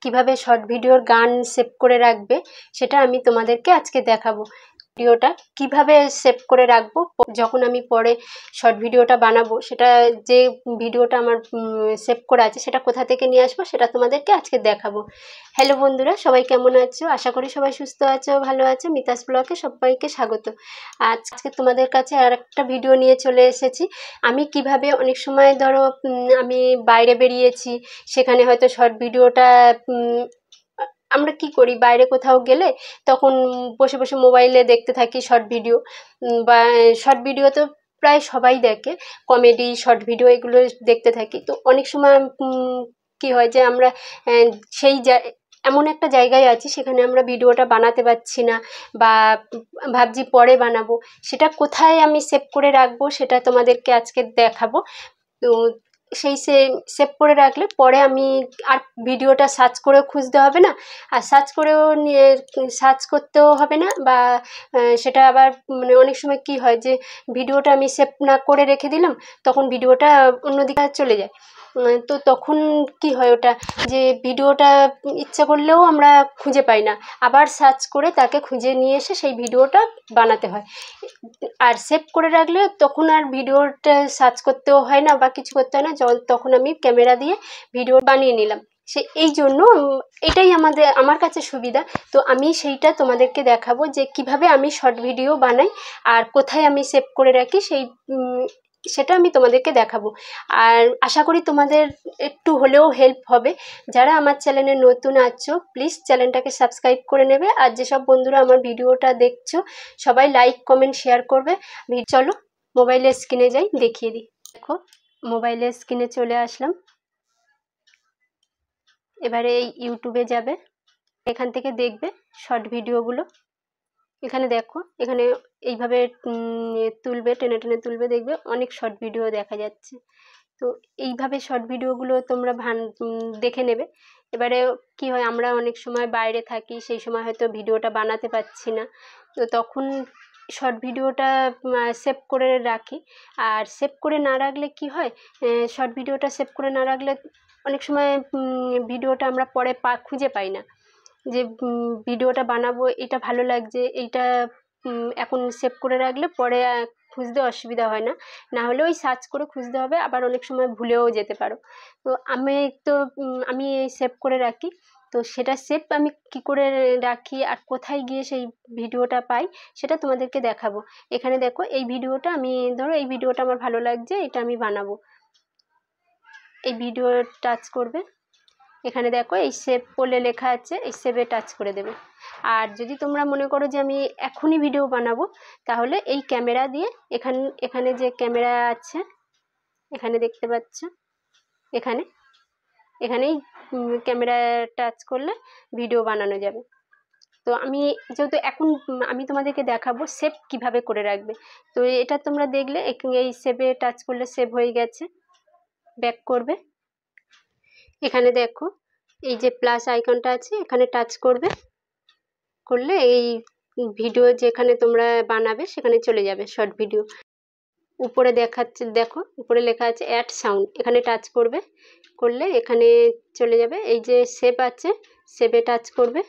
কিভাবে শর্ট ভিডিওর গান সেভ করে রাখবে সেটা আমি তোমাদেরকে আজকে দেখাবো। ভিডিওটা কিভাবে সেভ করে রাখবো, যখন আমি পরে শর্ট ভিডিওটা বানাবো সেটা যে ভিডিওটা আমার সেভ করা আছে সেটা কোথা থেকে নিয়ে আসবো সেটা তোমাদেরকে আজকে দেখাবো। হ্যালো বন্ধুরা, সবাই কেমন আছো? আশা করি সবাই সুস্থ আছো, ভালো আছো। মিতাস ব্লগে সবাইকে স্বাগত। আজকে তোমাদের কাছে আর একটা ভিডিও নিয়ে চলে এসেছি। আমি কিভাবে অনেক সময় ধরো আমি বাইরে বেরিয়েছি, সেখানে হয়তো শর্ট ভিডিওটা আমরা কি করি, বাইরে কোথাও গেলে তখন বসে বসে মোবাইলে দেখতে থাকি শর্ট ভিডিও। বা শর্ট ভিডিও তো প্রায় সবাই দেখে, কমেডি শর্ট ভিডিও এগুলো দেখতে থাকি। তো অনেক সময় কি হয় যে আমরা সেই এমন একটা জায়গায় আছি সেখানে আমরা ভিডিওটা বানাতে পারছি না, বা ভাবছি পরে বানাবো। সেটা কোথায় আমি সেভ করে রাখবো সেটা তোমাদেরকে আজকে দেখাবো। তো সেই সেভ করে রাখলে পরে আমি আর ভিডিওটা সার্চ করেও খুঁজতে হবে না, আর সার্চ করতেও হবে না। বা সেটা আবার মানে অনেক সময় কি হয় যে ভিডিওটা আমি সেভ না করে রেখে দিলাম, তখন ভিডিওটা অন্যদিকে চলে যায়। তো তখন কি হয় ওটা যে ভিডিওটা ইচ্ছা করলেও আমরা খুঁজে পাই না, আবার সার্চ করে তাকে খুঁজে নিয়ে এসে সেই ভিডিওটা বানাতে হয়। আর সেভ করে রাখলে তখন আর ভিডিওটা সার্চ করতেও হয় না বা কিছু করতে হয় না, তখন আমি ক্যামেরা দিয়ে ভিডিও বানিয়ে নিলাম। এই জন্য এটাই আমার কাছে সুবিধা। তো আমি সেইটা তোমাদেরকে দেখাবো যে কিভাবে আমি শর্ট ভিডিও বানাই আর কোথায় আমি সেভ করে রাখি সেটা আমি তোমাদেরকে দেখাবো। আর আশা করি তোমাদের একটু হলেও হেল্প হবে। যারা আমার চ্যানেলে নতুন আছো প্লিজ চ্যানেলটাকে সাবস্ক্রাইব করে নেবে, আর যেসব বন্ধুরা আমার ভিডিওটা দেখছো সবাই লাইক কমেন্ট শেয়ার করবে। চলো মোবাইলের স্ক্রিনে যাই, দেখিয়ে দিই। দেখো মোবাইলের স্ক্রিনে চলে আসলাম। এবারে এই ইউটিউবে যাবে, এখান থেকে দেখবে শর্ট ভিডিওগুলো। এখানে দেখো, এখানে এইভাবে তুলবে, টেনে টেনে তুলবে, দেখবে অনেক শর্ট ভিডিও দেখা যাচ্ছে। তো এইভাবে শর্ট ভিডিওগুলো তোমরা দেখে নেবে। এবারে কি হয়, আমরা অনেক সময় বাইরে থাকি, সেই সময় হয়তো ভিডিওটা বানাতে পারছি না, তো তখন শর্ট ভিডিওটা সেভ করে রাখি। আর সেভ করে না রাখলে কি হয়, শর্ট ভিডিওটা সেভ করে না রাখলে অনেক সময় ভিডিওটা আমরা পরে খুঁজে পাই না, যে ভিডিওটা বানাবো এটা ভালো লাগছে, এইটা এখন সেভ করে রাখলে পরে খুঁজতে অসুবিধা হয় না। না হলে ওই সার্চ করে খুঁজতে হবে, আবার অনেক সময় ভুলেও যেতে পারো। তো আমি সেভ করে রাখি। তো সেটা সেভ আমি কি করে রাখি আর কোথায় গিয়ে সেই ভিডিওটা পাই সেটা তোমাদেরকে দেখাবো। এখানে দেখো এই ভিডিওটা ধরো এই ভিডিওটা আমার ভালো লাগছে, এটা আমি বানাবো। এই ভিডিও টাচ করবে, এখানে দেখো এই সেভ বলে লেখা আছে, এই সেভে টাচ করে দেবে। আর যদি তোমরা মনে করো যে আমি এখনই ভিডিও বানাবো, তাহলে এই ক্যামেরা দিয়ে এখানে যে ক্যামেরা আছে এখানে দেখতে পাচ্ছ, এখানেই ক্যামেরা টাচ করলে ভিডিও বানানো যাবে। তো যেহেতু এখন আমি তোমাদেরকে দেখাবো সেভ কিভাবে করে রাখবে। তো এটা তোমরা দেখলে এই সেভে টাচ করলে সেভ হয়ে গেছে। ব্যাক করবে, এখানে দেখো এই যে প্লাস আইকনটা আছে এখানে টাচ করবে, করলে এই ভিডিও যেখানে তোমরা বানাবে সেখানে চলে যাবে শর্ট ভিডিও। উপরে দেখাচ্ছে, দেখো উপরে লেখা আছে অ্যাড সাউন্ড, এখানে টাচ করবে, করলে এখানে চলে যাবে। এই যে সেভ আছে, সেভে টাচ করবে।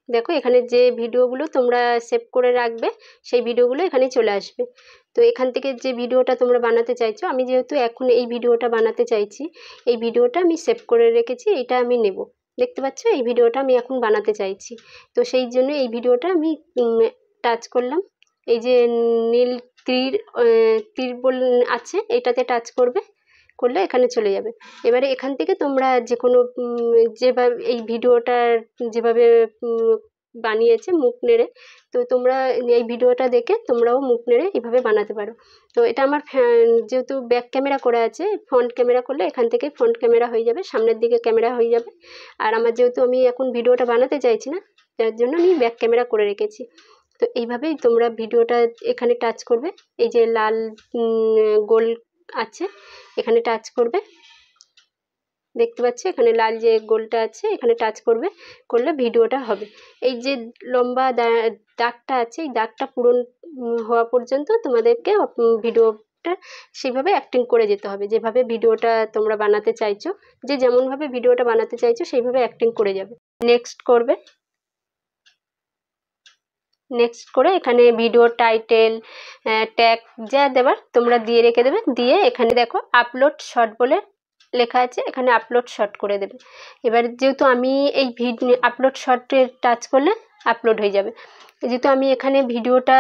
দেখো এখানে যে ভিডিওগুলো তোমরা সেভ করে রাখবে সেই ভিডিওগুলো এখানে চলে আসবে। তো এখান থেকে যে ভিডিওটা তোমরা বানাতে চাইছো, আমি যেহেতু এখন এই ভিডিওটা বানাতে চাইছি, এই ভিডিওটা আমি সেভ করে রেখেছি, এটা আমি নেব। দেখতে পাচ্ছ এই ভিডিওটা আমি এখন বানাতে চাইছি, তো সেই জন্য এই ভিডিওটা আমি টাচ করলাম। এই যে নীল তীর আছে, এটাতে টাচ করবে, করলে এখানে চলে যাবে। এবারে এখান থেকে তোমরা যে কোনো যেভাবে এই ভিডিওটার যেভাবে বানিয়েছে মুখ নেড়ে, তো তোমরা এই ভিডিওটা দেখে তোমরাও মুখ নেড়ে এইভাবে বানাতে পারো। তো এটা আমার যেহেতু ব্যাক ক্যামেরা করা আছে, ফ্রন্ট ক্যামেরা করলে এখান থেকে ফ্রন্ট ক্যামেরা হয়ে যাবে, সামনের দিকে ক্যামেরা হয়ে যাবে। আর আমার যেহেতু আমি এখন ভিডিওটা বানাতে চাইছি না, যার জন্য আমি ব্যাক ক্যামেরা করে রেখেছি। তো এইভাবেই তোমরা ভিডিওটা এখানে টাচ করবে, এই যে লাল গোল আছে এখানে টাচ করবে, দেখতে পাচ্ছি এখানে লাল যে গোলটা আছে এখানে টাচ করবে, করলে ভিডিওটা হবে। এই যে লম্বা দাগটা আছে, এই দাগটা পূরণ হওয়া পর্যন্ত তোমাদেরকে ভিডিওটা একটা সেইভাবে অ্যাক্টিং করে যেতে হবে, যেভাবে ভিডিওটা তোমরা বানাতে চাইছো, যে যেমনভাবে ভিডিওটা বানাতে চাইছো সেইভাবে অ্যাক্টিং করে যাবে। নেক্সট করবে, নেক্সট করে এখানে ভিডিও টাইটেল ট্যাগ যা দেবার তোমরা দিয়ে রেখে দেবে। দিয়ে এখানে দেখো আপলোড শর্ট বলে লেখা আছে, এখানে আপলোড শর্ট করে দেবে। এবার যেহেতু আমি এই আপলোড শর্টে টাচ করলে আপলোড হয়ে যাবে, যেহেতু আমি এখানে ভিডিওটা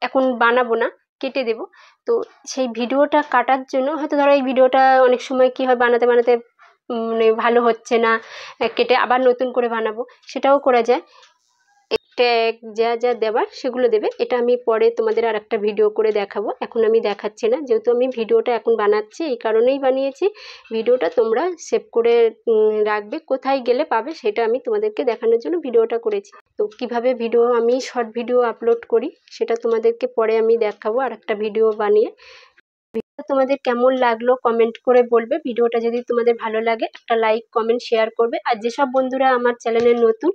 এখন বানাবো না, কেটে দেব। তো সেই ভিডিওটা কাটার জন্য হয়তো ধরো এই ভিডিওটা অনেক সময় কি হয়, বানাতে বানাতে মানে ভালো হচ্ছে না, কেটে আবার নতুন করে বানাবো, সেটাও করা যায়। ট্যাগ যা যা দেবার সেগুলো দেবে। এটা আমি পরে তোমাদের আর একটা ভিডিও করে দেখাবো, এখন আমি দেখাচ্ছি না, যেহেতু আমি ভিডিওটা এখন বানাচ্ছি এই কারণেই বানিয়েছি। ভিডিওটা তোমরা সেভ করে রাখবে, কোথায় গেলে পাবে সেটা আমি তোমাদেরকে দেখানোর জন্য ভিডিওটা করেছি। তো কিভাবে ভিডিও আমি শর্ট ভিডিও আপলোড করি সেটা তোমাদেরকে পরে আমি দেখাবো আর একটা ভিডিও বানিয়ে। ভিডিওটা তোমাদের কেমন লাগলো কমেন্ট করে বলবে। ভিডিওটা যদি তোমাদের ভালো লাগে একটা লাইক কমেন্ট শেয়ার করবে। আর যেসব বন্ধুরা আমার চ্যানেলে নতুন,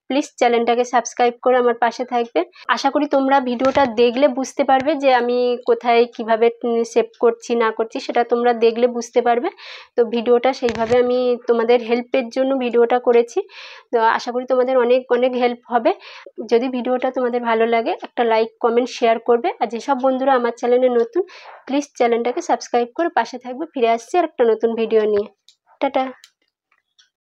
প্লিজ চ্যানেলটাকে সাবস্ক্রাইব করে আমার পাশে থাকবে। আশা করি তোমরা ভিডিওটা দেখলে বুঝতে পারবে যে আমি কোথায় কিভাবে সেভ করছি না করছি, সেটা তোমরা দেখলে বুঝতে পারবে। তো ভিডিওটা সেইভাবে আমি তোমাদের হেল্পের জন্য ভিডিওটা করেছি। তো আশা করি তোমাদের অনেক অনেক হেল্প হবে। যদি ভিডিওটা তোমাদের ভালো লাগে একটা লাইক কমেন্ট শেয়ার করবে। আর যেসব বন্ধুরা আমার চ্যানেলে নতুন, প্লিজ চ্যানেলটাকে সাবস্ক্রাইব করে পাশে থাকবে। ফিরে আসছি আর একটা নতুন ভিডিও নিয়ে। টাটা।